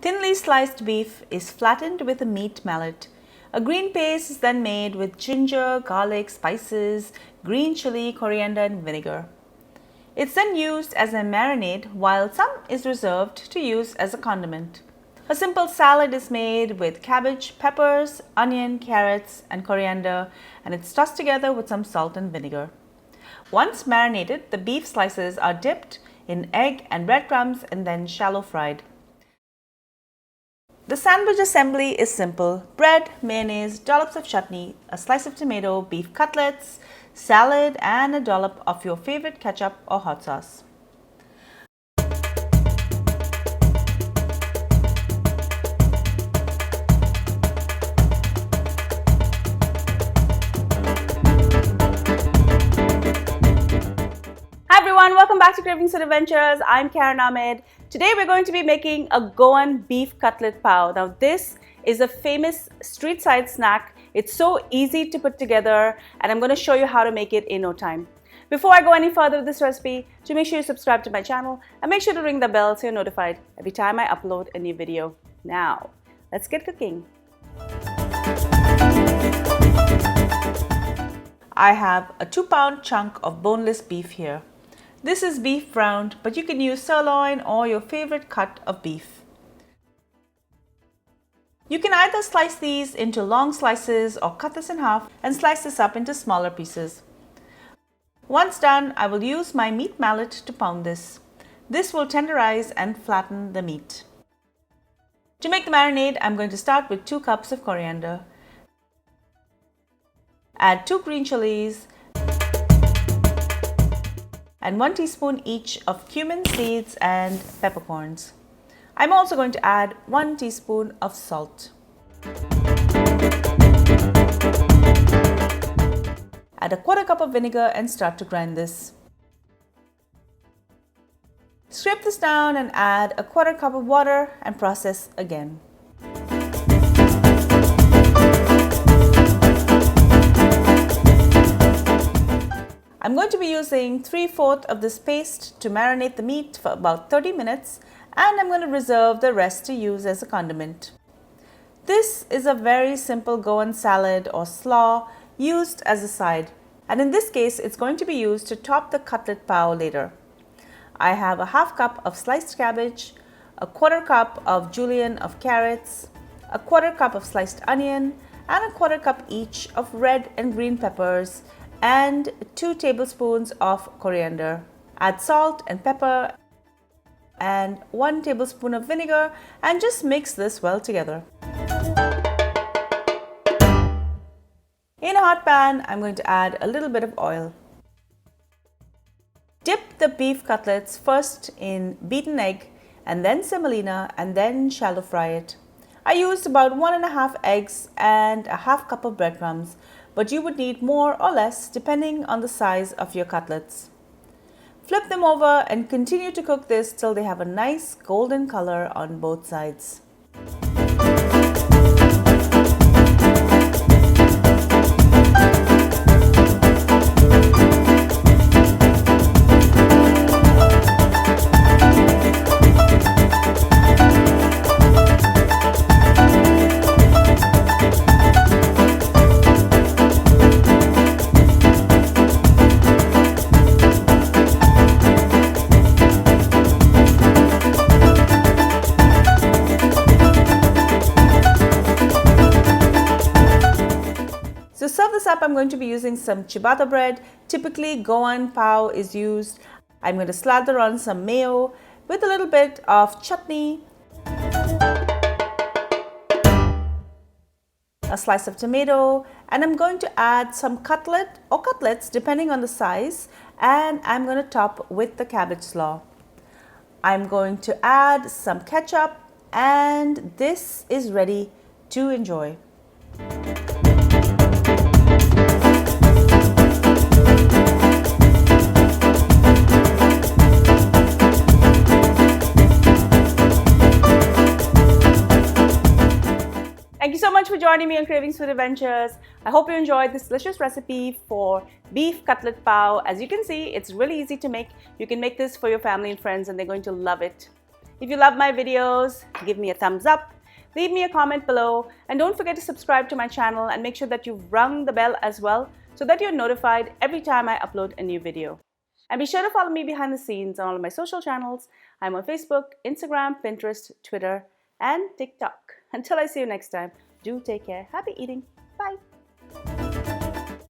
Thinly sliced beef is flattened with a meat mallet. A green paste is then made with ginger, garlic, spices, green chili, coriander and vinegar. It's then used as a marinade, while some is reserved to use as a condiment. A simple salad is made with cabbage, peppers, onion, carrots and coriander, and it's tossed together with some salt and vinegar. Once marinated, the beef slices are dipped in egg and breadcrumbs and then shallow fried. The sandwich assembly is simple: bread, mayonnaise, dollops of chutney, a slice of tomato, beef cutlets, salad and a dollop of your favorite ketchup or hot sauce. Hi everyone, welcome back to Cravings and Adventures. I'm Karen Ahmed. Today we're going to be making a Goan Beef Cutlet Pao. Now this is a famous street side snack. It's so easy to put together and I'm going to show you how to make it in no time. Before I go any further with this recipe, do make sure you subscribe to my channel and make sure to ring the bell so you're notified every time I upload a new video. Now, let's get cooking. I have a 2-pound chunk of boneless beef here. This is beef round, but you can use sirloin or your favorite cut of beef. You can either slice these into long slices or cut this in half and slice this up into smaller pieces. Once done, I will use my meat mallet to pound this. This will tenderize and flatten the meat. To make the marinade, I'm going to start with 2 cups of coriander. Add 2 green chilies and 1 teaspoon each of cumin seeds and peppercorns. I'm also going to add 1 teaspoon of salt. Add a 1/4 cup of vinegar and start to grind this. Scrape this down and add a 1/4 cup of water and process again. I'm going to be using 3/4 of this paste to marinate the meat for about 30 minutes and I'm going to reserve the rest to use as a condiment. This is a very simple Goan salad or slaw used as a side, and in this case it's going to be used to top the cutlet pao later. I have a 1/2 cup of sliced cabbage, a 1/4 cup of julienne of carrots, a 1/4 cup of sliced onion and a 1/4 cup each of red and green peppers and 2 tablespoons of coriander. Add salt and pepper and 1 tablespoon of vinegar and just mix this well together. In a hot pan, I'm going to add a little bit of oil. Dip the beef cutlets first in beaten egg and then semolina and then shallow fry it. I used about 1½ eggs and a 1/2 cup of breadcrumbs, but you would need more or less depending on the size of your cutlets. Flip them over and continue to cook this till they have a nice golden color on both sides. To serve this up, I'm going to be using some ciabatta bread. Typically, Goan Pao is used. I'm going to slather on some mayo with a little bit of chutney, a slice of tomato, and I'm going to add some cutlet or cutlets depending on the size, and I'm going to top with the cabbage slaw. I'm going to add some ketchup, and this is ready to enjoy. Thank you so much for joining me on Cravings Food Adventures. I hope you enjoyed this delicious recipe for beef cutlet pao. As you can see, it's really easy to make. You can make this for your family and friends and they're going to love it. If you love my videos, give me a thumbs up, leave me a comment below, and don't forget to subscribe to my channel and make sure that you've rung the bell as well so that you're notified every time I upload a new video. And be sure to follow me behind the scenes on all of my social channels. I'm on Facebook, Instagram, Pinterest, Twitter, and TikTok. Until I see you next time, do take care. Happy eating. Bye.